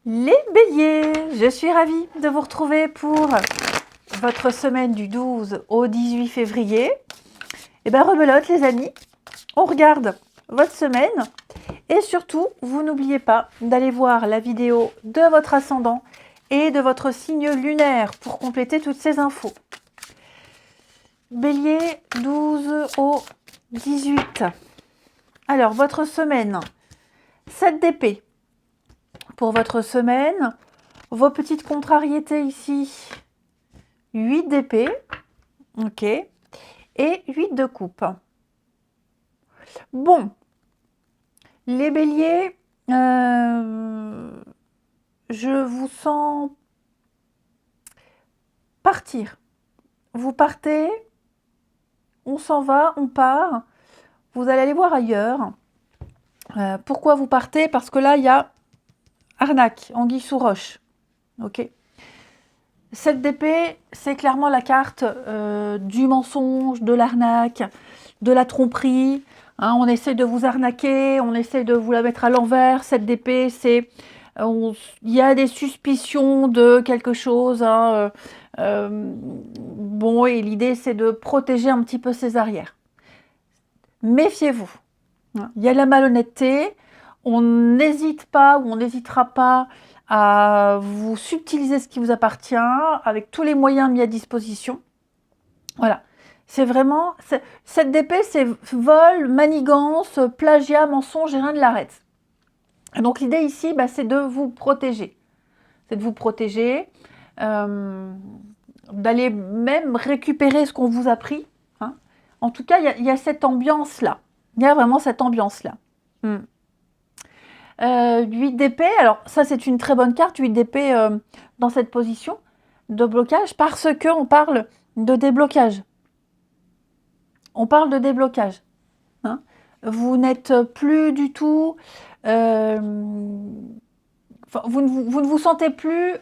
Les béliers, je suis ravie de vous retrouver pour votre semaine du 12 au 18 février. Et bien rebelote les amis, on regarde votre semaine et surtout, vous n'oubliez pas d'aller voir la vidéo de votre ascendant et de votre signe lunaire pour compléter toutes ces infos. Bélier, 12 au 18. Alors, votre semaine, 7 d'épée. Pour votre semaine, vos petites contrariétés ici, 8 d'épée, ok, et 8 de coupe. Bon, les béliers, je vous sens partir. Vous partez, on s'en va, on part, vous allez aller voir ailleurs. Pourquoi vous partez? Parce que là, il y a arnaque, anguille sous roche, ok. 7 d'épée, c'est clairement la carte du mensonge, de l'arnaque, de la tromperie. Hein, on essaie de vous arnaquer, on essaie de vous la mettre à l'envers. 7 d'épée, c'est... Il y a des suspicions de quelque chose. Hein, bon, et l'idée, c'est de protéger un petit peu ses arrières. Méfiez-vous. Il y a la malhonnêteté. On n'hésite pas ou on n'hésitera pas à vous subtiliser ce qui vous appartient avec tous les moyens mis à disposition. Voilà. C'est vraiment... Cette d'épée, c'est vol, manigance, plagiat, mensonge et rien ne l'arrête. Donc l'idée ici, bah, c'est de vous protéger. C'est de vous protéger, d'aller même récupérer ce qu'on vous a pris. Hein. En tout cas, il y a cette ambiance-là. Il y a vraiment cette ambiance-là. 8 d'épée, alors ça c'est une très bonne carte, 8 d'épée dans cette position de blocage parce qu'on parle de déblocage. On parle de déblocage. Hein. Vous n'êtes plus du tout... vous ne vous sentez plus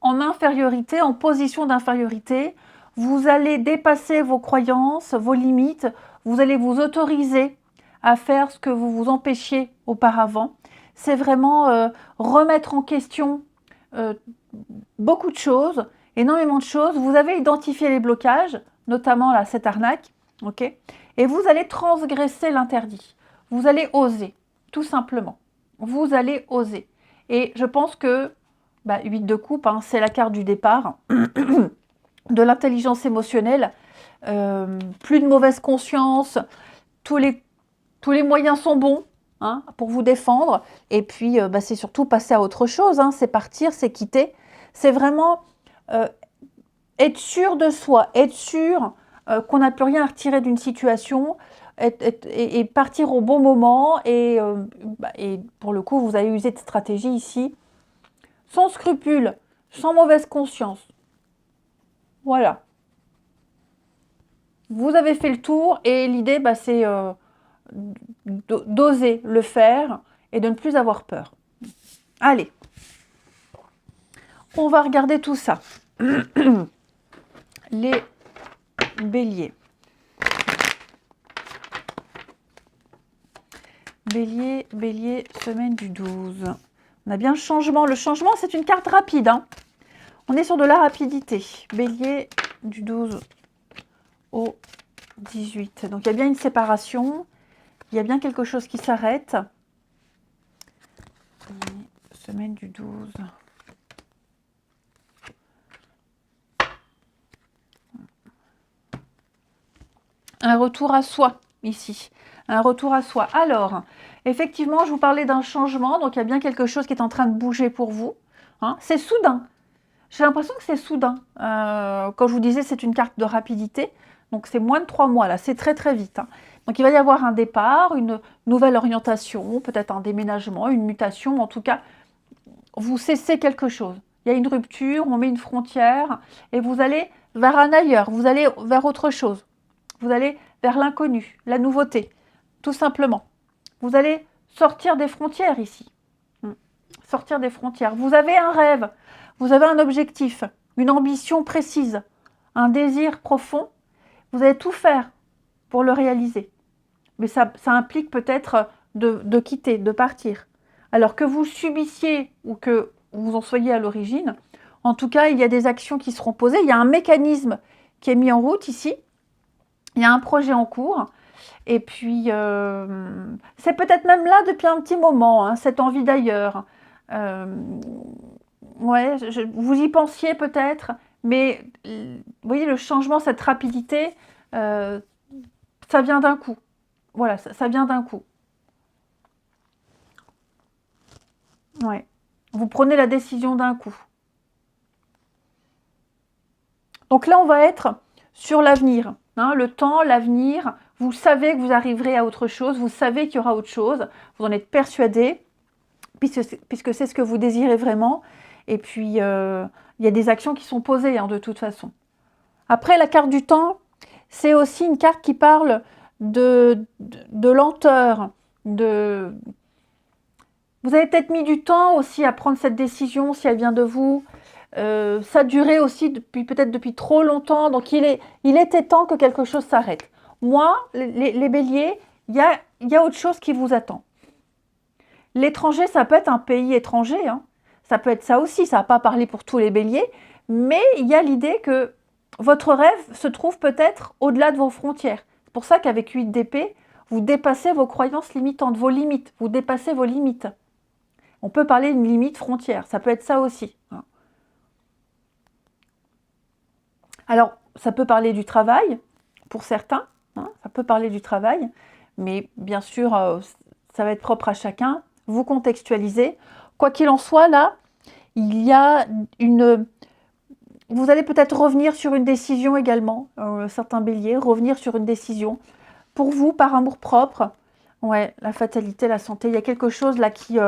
en infériorité, en position d'infériorité. Vous allez dépasser vos croyances, vos limites. Vous allez vous autoriser à faire ce que vous vous empêchiez auparavant. C'est vraiment remettre en question beaucoup de choses, énormément de choses. Vous avez identifié les blocages, notamment là, cette arnaque, ok, et vous allez transgresser l'interdit. Vous allez oser, tout simplement. Vous allez oser. Et je pense que 8 de coupe, hein, c'est la carte du départ, de l'intelligence émotionnelle, plus de mauvaise conscience, tous les moyens sont bons. Hein, pour vous défendre, et puis c'est surtout passer à autre chose, hein, c'est partir, c'est quitter, c'est vraiment être sûr de soi, être sûr qu'on n'a plus rien à retirer d'une situation, et partir au bon moment, et pour le coup, vous avez usé de stratégie ici, sans scrupule, sans mauvaise conscience. Voilà. Vous avez fait le tour, et l'idée, c'est... d'oser le faire et de ne plus avoir peur. Allez, on va regarder tout ça. Les béliers. Bélier, bélier, semaine du 12. On a bien le changement. Le changement, c'est une carte rapide. Hein. On est sur de la rapidité. Bélier du 12 au 18. Donc, il y a bien une séparation. Il y a bien quelque chose qui s'arrête. Semaine du 12. Un retour à soi, ici. Un retour à soi. Alors, effectivement, je vous parlais d'un changement. Donc, il y a bien quelque chose qui est en train de bouger pour vous. Hein. C'est soudain. J'ai l'impression que c'est soudain. Quand je vous disais, c'est une carte de rapidité. Donc, c'est moins de 3 mois, là. C'est très, très vite. Hein. Donc, il va y avoir un départ, une nouvelle orientation, peut-être un déménagement, une mutation. En tout cas, vous cessez quelque chose. Il y a une rupture, on met une frontière, et vous allez vers un ailleurs. Vous allez vers autre chose. Vous allez vers l'inconnu, la nouveauté, tout simplement. Vous allez sortir des frontières ici. Sortir des frontières. Vous avez un rêve, vous avez un objectif, une ambition précise, un désir profond. Vous allez tout faire pour le réaliser. Mais ça implique peut-être de quitter, de partir. Alors que vous subissiez ou que vous en soyez à l'origine. En tout cas, il y a des actions qui seront posées. Il y a un mécanisme qui est mis en route ici. Il y a un projet en cours. Et puis, c'est peut-être même là depuis un petit moment, hein, cette envie d'ailleurs. Ouais, vous y pensiez peut-être, mais vous voyez, le changement, cette rapidité, ça vient d'un coup. Voilà, ça vient d'un coup. Ouais. Vous prenez la décision d'un coup. Donc là, on va être sur l'avenir. Hein, le temps, l'avenir. Vous savez que vous arriverez à autre chose. Vous savez qu'il y aura autre chose. Vous en êtes persuadé, puisque c'est ce que vous désirez vraiment. Et puis, il y a des actions qui sont posées, hein, de toute façon. Après, la carte du temps, c'est aussi une carte qui parle de lenteur. Vous avez peut-être mis du temps aussi à prendre cette décision, si elle vient de vous. Ça a duré aussi peut-être depuis trop longtemps, donc il était temps que quelque chose s'arrête. Moi, les béliers, il y a autre chose qui vous attend. L'étranger, ça peut être un pays étranger, hein. Ça peut être ça aussi, ça va pas parler pour tous les béliers, mais il y a l'idée que votre rêve se trouve peut-être au-delà de vos frontières. C'est pour ça qu'avec 8 d'épée, vous dépassez vos croyances limitantes, vos limites, vous dépassez vos limites. On peut parler d'une limite frontière, ça peut être ça aussi. Alors, ça peut parler du travail, pour certains, hein, ça peut parler du travail, mais bien sûr, ça va être propre à chacun. Vous contextualisez. Quoi qu'il en soit, là, il y a une... Vous allez peut-être revenir sur une décision également, certains béliers, revenir sur une décision. Pour vous, par amour-propre, ouais, la fatalité, la santé, il y a quelque chose là qui...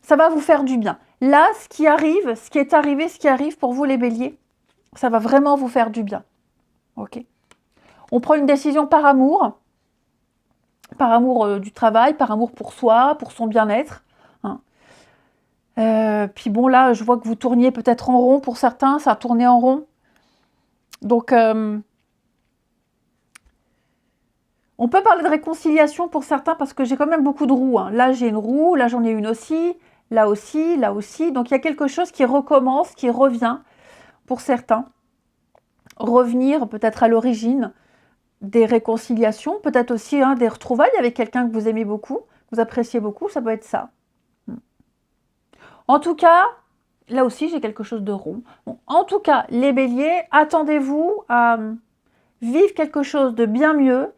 ça va vous faire du bien. Là, ce qui arrive, ce qui est arrivé, ce qui arrive pour vous les béliers, ça va vraiment vous faire du bien. Ok. On prend une décision par amour du travail, par amour pour soi, pour son bien-être. Hein. Puis bon, là, je vois que vous tourniez peut-être en rond pour certains, ça a tourné en rond. Donc, on peut parler de réconciliation pour certains parce que j'ai quand même beaucoup de roues. Hein. Là, j'ai une roue, là, j'en ai une aussi, là aussi, là aussi. Donc, il y a quelque chose qui recommence, qui revient pour certains. Revenir peut-être à l'origine des réconciliations, peut-être aussi des retrouvailles avec quelqu'un que vous aimez beaucoup, que vous appréciez beaucoup, ça peut être ça. En tout cas, là aussi j'ai quelque chose de rond. Bon, en tout cas, les béliers, attendez-vous à vivre quelque chose de bien mieux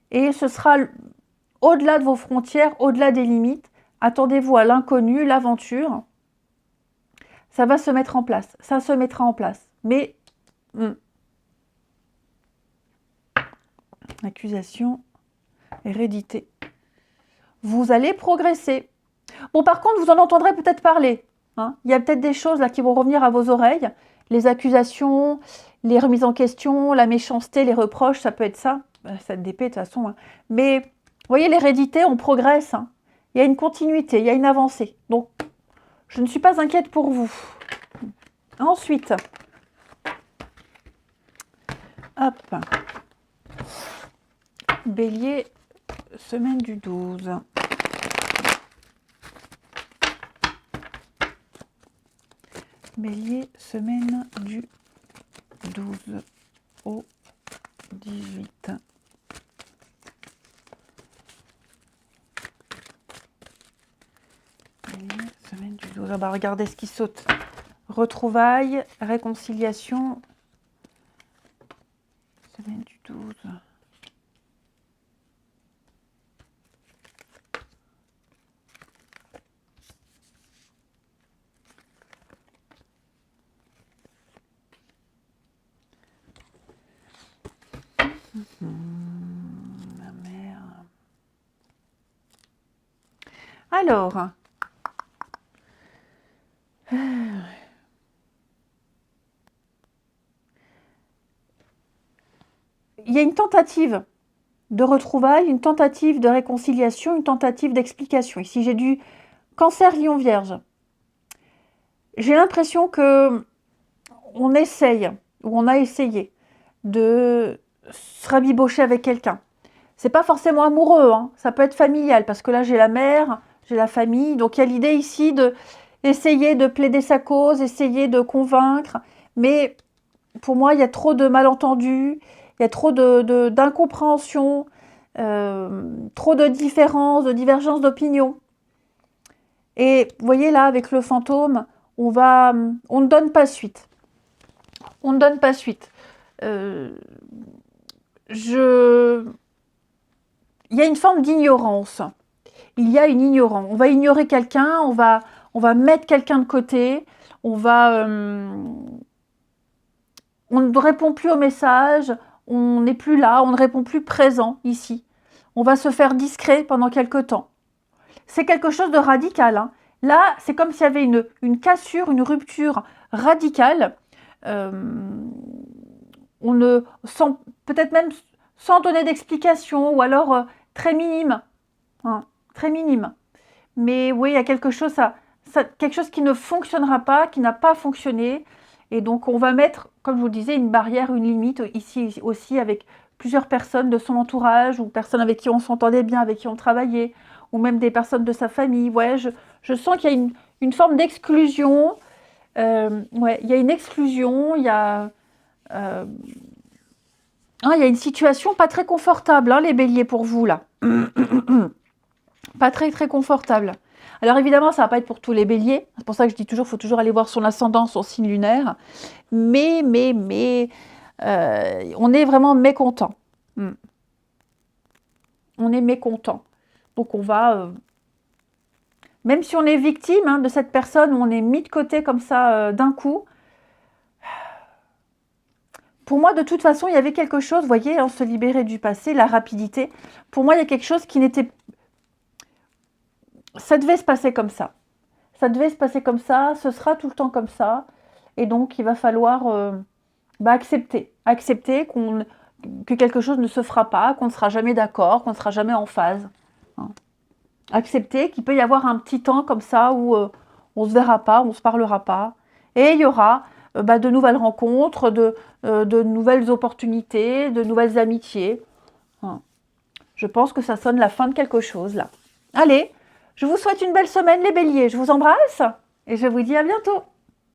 et ce sera au-delà de vos frontières, au-delà des limites. Attendez-vous à l'inconnu, l'aventure. Ça va se mettre en place, ça se mettra en place. Mais... accusation, hérédité. Vous allez progresser. Bon, par contre, vous en entendrez peut-être parler. Hein. Il y a peut-être des choses là qui vont revenir à vos oreilles. Les accusations, les remises en question, la méchanceté, les reproches, ça peut être ça. Cette d'épée, de toute façon. Hein. Mais, vous voyez, l'hérédité, on progresse. Hein. Il y a une continuité, il y a une avancée. Donc, je ne suis pas inquiète pour vous. Ensuite, hop. Bélier, semaine du 12. Bélier, semaine du 12 au 18. Bélier, semaine du 12. Ah bah regardez ce qui saute. Retrouvailles, réconciliation. Semaine du 12. Ma mère. Alors, il y a une tentative de retrouvailles, une tentative de réconciliation, une tentative d'explication. Ici, j'ai du Cancer, Lion, Vierge. J'ai l'impression que on essaye, ou on a essayé, de se rabibocher avec quelqu'un. C'est pas forcément amoureux, hein. Ça peut être familial, parce que là, j'ai la mère, j'ai la famille. Donc, il y a l'idée ici de... essayer de plaider sa cause, essayer de convaincre, mais pour moi, il y a trop de malentendus, il y a trop d'incompréhension, trop de différences, de divergences d'opinion. Et vous voyez là, avec le fantôme, on ne donne pas suite. On ne donne pas suite. Il y a une forme d'ignorance. Il y a une ignorance. On va ignorer quelqu'un, on va mettre quelqu'un de côté, on ne répond plus aux messages, on n'est plus là, on ne répond plus présent ici. On va se faire discret pendant quelque temps. C'est quelque chose de radical, hein. Là, c'est comme s'il y avait une cassure, une rupture radicale. On ne sans peut-être même sans donner d'explication, ou alors très minime, hein, très minime. Mais oui, il y a quelque chose, quelque chose qui ne fonctionnera pas, qui n'a pas fonctionné. Et donc, on va mettre, comme je vous le disais, une barrière, une limite ici aussi avec plusieurs personnes de son entourage, ou personnes avec qui on s'entendait bien, avec qui on travaillait, ou même des personnes de sa famille. Ouais, je sens qu'il y a une forme d'exclusion. Ouais, il y a une exclusion, il y a une situation pas très confortable, hein, les béliers, pour vous, là. Pas très, très confortable. Alors évidemment, ça ne va pas être pour tous les béliers. C'est pour ça que je dis toujours, il faut toujours aller voir son ascendant, son signe lunaire. Mais, on est vraiment mécontent. On est mécontent. Donc on va... même si on est victime, hein, de cette personne, où on est mis de côté comme ça d'un coup, pour moi, de toute façon, il y avait quelque chose, vous voyez, hein, se libérer du passé, la rapidité. Pour moi, il y a quelque chose qui n'était... Ça devait se passer comme ça. Ça devait se passer comme ça, ce sera tout le temps comme ça. Et donc, il va falloir accepter. Accepter que quelque chose ne se fera pas, qu'on ne sera jamais d'accord, qu'on ne sera jamais en phase. Hein. Accepter qu'il peut y avoir un petit temps comme ça où on ne se verra pas, on ne se parlera pas. Et il y aura de nouvelles rencontres, de nouvelles opportunités, de nouvelles amitiés. Hein. Je pense que ça sonne la fin de quelque chose, là. Allez, je vous souhaite une belle semaine, les béliers. Je vous embrasse et je vous dis à bientôt.